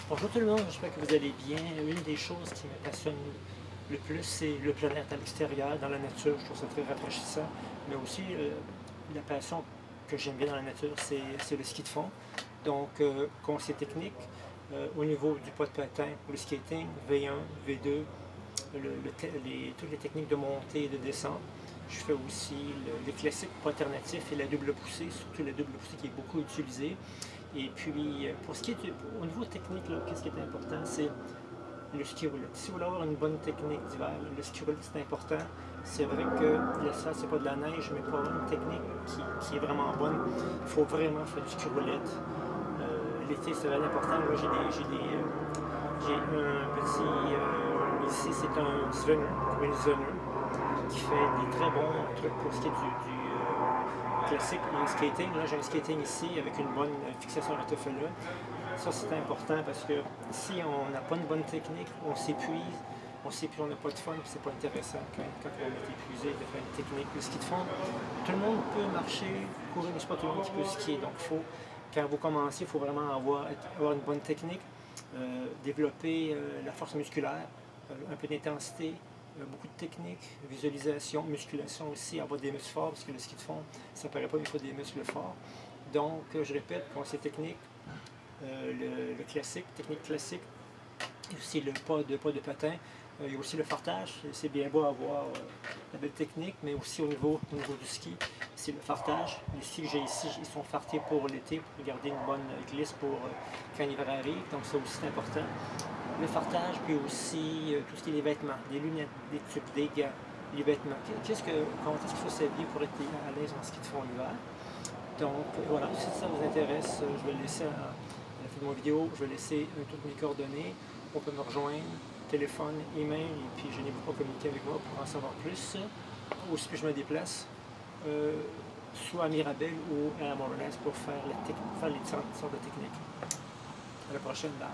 Bonjour tout le monde, j'espère que vous allez bien. Une des choses qui me passionne le plus, c'est le plein-air à l'extérieur, dans la nature. Je trouve ça très rafraîchissant. Mais aussi, la passion que j'aime bien dans la nature, c'est le ski de fond. Donc, conseil technique, au niveau du pas de patin, le skating, V1, V2, toutes les techniques de montée et de descente. Je fais aussi les classiques pas alternatifs et la double poussée, surtout la double poussée qui est beaucoup utilisée. Et puis, pour ce qui est au niveau technique, qu'est-ce qui est important, c'est le ski roulette. Si vous voulez avoir une bonne technique d'hiver, le ski roulette c'est important. C'est vrai que ça, c'est pas de la neige, mais pour avoir une technique qui est vraiment bonne, il faut vraiment faire du ski roulette. L'été, c'est vraiment important. Moi, j'ai un petit. Ici, c'est un Zwinner, une Zwinner, qui fait des très bons trucs pour ce qui est du classique en skating. Là, j'ai un skating ici avec une bonne fixation RTFE. Ça, c'est important parce que si on n'a pas une bonne technique, on s'épuise, on n'a pas de fun, puis c'est pas intéressant quand on est épuisé de faire une technique. Le ski de fond, tout le monde peut marcher, courir, mais c'est pas tout le monde qui peut skier. Donc, quand vous commencez, il faut vraiment avoir une bonne technique, développer la force musculaire, un peu d'intensité, beaucoup de techniques, visualisation, musculation aussi, avoir des muscles forts, parce que le ski de fond, ça ne paraît pas, mais il faut des muscles forts. Donc, je répète, conseil technique, le classique, technique classique, et aussi le pas de patin. Il y a aussi le fartage, c'est bien beau avoir la belle technique, mais aussi au niveau du ski, c'est le fartage. Les skis que j'ai ici, ils sont fartés pour l'été, pour garder une bonne glisse pour quand l'hiver arrive, donc ça aussi c'est important. Le fartage, puis aussi tout ce qui est les vêtements, des lunettes, des tubes, des gants, les vêtements. Comment est-ce qu'il faut s'habiller pour être à l'aise en ski de fond l'hiver? Donc voilà, si ça vous intéresse, je vais laisser à la fin de mon vidéo, je vais laisser toutes mes coordonnées. On peut me rejoindre, téléphone, email, et puis je n'ai pas communiquer avec moi pour en savoir plus. Aussi que je me déplace, soit à Mirabel ou à Montréal pour faire les différentes sortes de techniques. À la prochaine, bye.